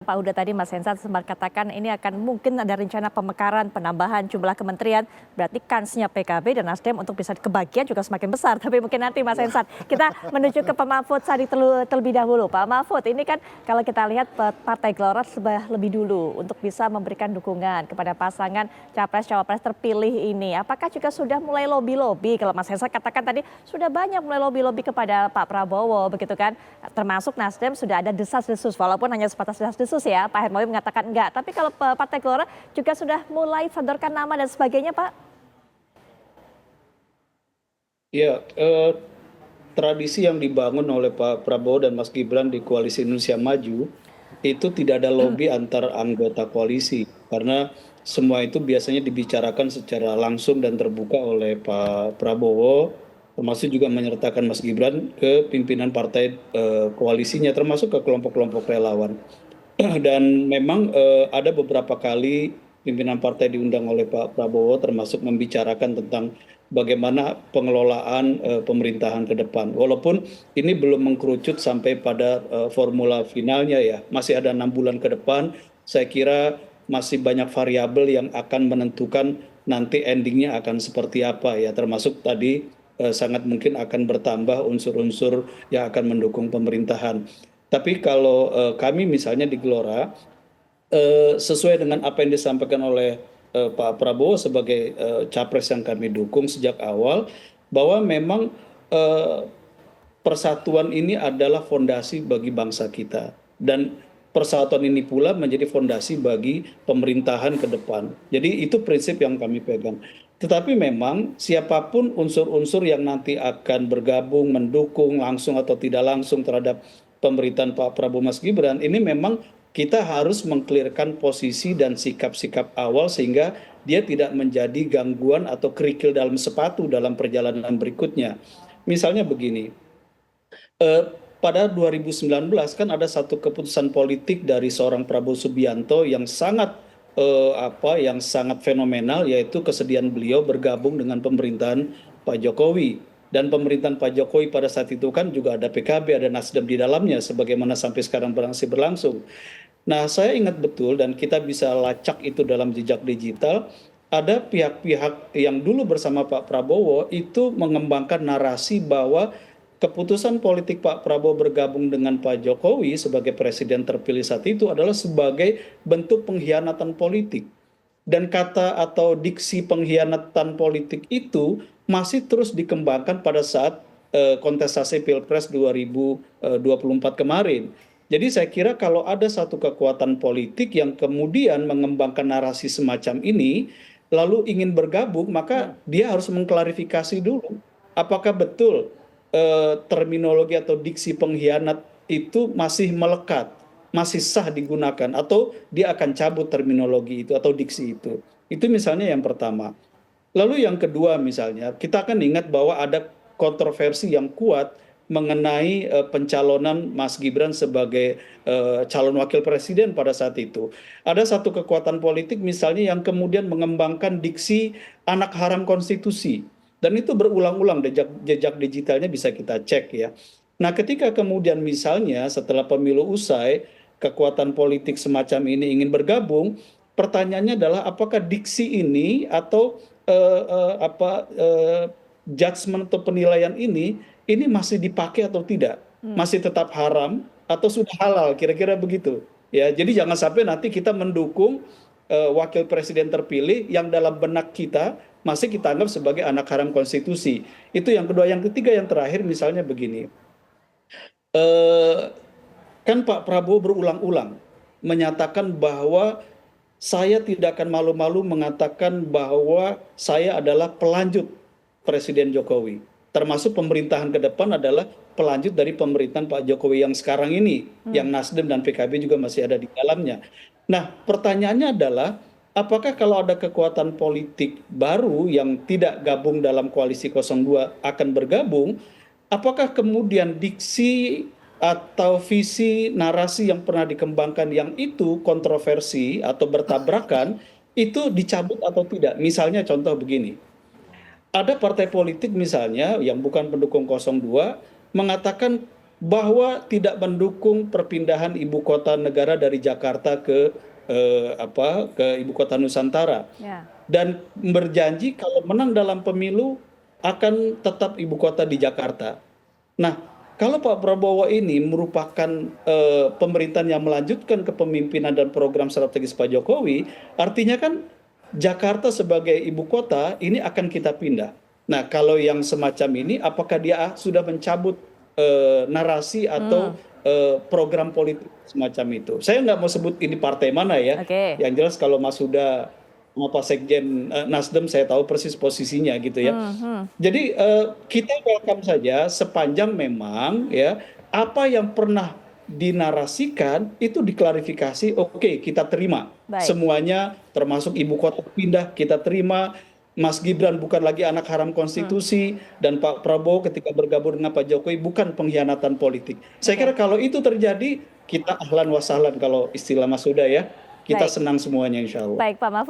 Pak Huda tadi Mas Hensat sempat katakan ini akan mungkin ada rencana pemekaran, penambahan jumlah kementerian, berarti kansnya PKB dan Nasdem untuk bisa kebagian juga semakin besar. Tapi mungkin nanti Mas Hensat, kita menuju ke Pak Mahfud Sadi terlebih dahulu. Pak Mahfud, ini kan kalau kita lihat Partai Gelora sudah lebih dulu untuk bisa memberikan dukungan kepada pasangan Capres-Cawapres terpilih ini. Apakah juga sudah mulai lobby-lobby? Kalau Mas Hensat katakan tadi sudah banyak mulai lobby-lobby kepada Pak Prabowo, begitu kan? Termasuk Nasdem sudah ada desas-desus, walaupun hanya sebatas desas-desus ya, Pak Hermawi mengatakan enggak. Tapi kalau Partai Gelora juga sudah mulai sodorkan nama dan sebagainya, Pak? Ya, tradisi yang dibangun oleh Pak Prabowo dan Mas Gibran di Koalisi Indonesia Maju itu tidak ada lobby antar anggota koalisi karena semua itu biasanya dibicarakan secara langsung dan terbuka oleh Pak Prabowo, termasuk juga menyertakan Mas Gibran ke pimpinan partai koalisinya, termasuk ke kelompok-kelompok relawan. Dan memang ada beberapa kali pimpinan partai diundang oleh Pak Prabowo termasuk membicarakan tentang bagaimana pengelolaan pemerintahan ke depan. Walaupun ini belum mengkerucut sampai pada formula finalnya ya, masih ada 6 bulan ke depan. Saya kira masih banyak variabel yang akan menentukan nanti endingnya akan seperti apa ya, termasuk tadi sangat mungkin akan bertambah unsur-unsur yang akan mendukung pemerintahan. Tapi kalau kami misalnya di Gelora, sesuai dengan apa yang disampaikan oleh Pak Prabowo sebagai capres yang kami dukung sejak awal, bahwa memang eh, persatuan ini adalah fondasi bagi bangsa kita. Dan persatuan ini pula menjadi fondasi bagi pemerintahan ke depan. Jadi itu prinsip yang kami pegang. Tetapi memang siapapun unsur-unsur yang nanti akan bergabung, mendukung langsung atau tidak langsung terhadap pemerintahan Pak Prabowo Mas Gibran, ini memang kita harus mengklirkan posisi dan sikap-sikap awal sehingga dia tidak menjadi gangguan atau kerikil dalam sepatu dalam perjalanan berikutnya. Misalnya begini, eh, pada 2019 kan ada satu keputusan politik dari seorang Prabowo Subianto yang sangat fenomenal, yaitu kesediaan beliau bergabung dengan pemerintahan Pak Jokowi. Dan pemerintahan Pak Jokowi pada saat itu kan juga ada PKB, ada Nasdem di dalamnya, sebagaimana sampai sekarang masih berlangsung. Nah, saya ingat betul dan kita bisa lacak itu dalam jejak digital, ada pihak-pihak yang dulu bersama Pak Prabowo itu mengembangkan narasi bahwa keputusan politik Pak Prabowo bergabung dengan Pak Jokowi sebagai presiden terpilih saat itu adalah sebagai bentuk pengkhianatan politik. Dan kata atau diksi pengkhianatan politik itu masih terus dikembangkan pada saat kontestasi Pilpres 2024 kemarin. Jadi saya kira kalau ada satu kekuatan politik yang kemudian mengembangkan narasi semacam ini, lalu ingin bergabung, maka dia harus mengklarifikasi dulu. Apakah betul terminologi atau diksi pengkhianat itu masih melekat, masih sah digunakan, atau dia akan cabut terminologi itu atau diksi itu. Itu misalnya yang pertama. Lalu yang kedua misalnya, kita akan ingat bahwa ada kontroversi yang kuat mengenai pencalonan Mas Gibran sebagai calon wakil presiden pada saat itu. Ada satu kekuatan politik misalnya yang kemudian mengembangkan diksi anak haram konstitusi. Dan itu berulang-ulang, jejak digitalnya bisa kita cek ya. Nah, ketika kemudian misalnya setelah pemilu usai, kekuatan politik semacam ini ingin bergabung, pertanyaannya adalah apakah diksi ini atau judgement atau penilaian ini masih dipakai atau tidak, masih tetap haram atau sudah halal, kira-kira begitu. Ya, jadi jangan sampai nanti kita mendukung wakil presiden terpilih yang dalam benak kita masih kita anggap sebagai anak haram konstitusi. Itu yang kedua. Yang ketiga, yang terakhir misalnya begini. Kan Pak Prabowo berulang-ulang menyatakan bahwa saya tidak akan malu-malu mengatakan bahwa saya adalah pelanjut Presiden Jokowi. Termasuk pemerintahan ke depan adalah pelanjut dari pemerintahan Pak Jokowi yang sekarang ini, yang Nasdem dan PKB juga masih ada di dalamnya. Nah, pertanyaannya adalah, apakah kalau ada kekuatan politik baru yang tidak gabung dalam koalisi 02 akan bergabung, apakah kemudian diksi atau visi narasi yang pernah dikembangkan yang itu kontroversi atau bertabrakan itu dicabut atau tidak? Misalnya contoh begini, ada partai politik misalnya yang bukan pendukung 02 mengatakan bahwa tidak mendukung perpindahan ibu kota negara dari Jakarta ke ibu kota Nusantara, Ya. dan berjanji kalau menang dalam pemilu akan tetap ibu kota di Jakarta. Nah, kalau Pak Prabowo ini merupakan pemerintahan yang melanjutkan kepemimpinan dan program strategis Pak Jokowi, artinya kan Jakarta sebagai ibu kota ini akan kita pindah. Nah, kalau yang semacam ini, apakah dia sudah mencabut narasi atau program politik semacam itu? Saya nggak mau sebut ini partai mana ya. Oke. Yang jelas kalau Mas Huda sama Pak Sekjen Nasdem, saya tahu persis posisinya gitu ya. Jadi kita welcome saja sepanjang memang ya apa yang pernah dinarasikan itu diklarifikasi, oke kita terima Baik. semuanya, termasuk ibu kota pindah kita terima, Mas Gibran bukan lagi anak haram konstitusi, dan Pak Prabowo ketika bergabung dengan Pak Jokowi bukan pengkhianatan politik. Saya Oke. kira kalau itu terjadi, kita ahlan wa sahlan kalau istilah Mas Huda ya, kita Baik. senang semuanya insya Allah. Baik, Pak Mahfud.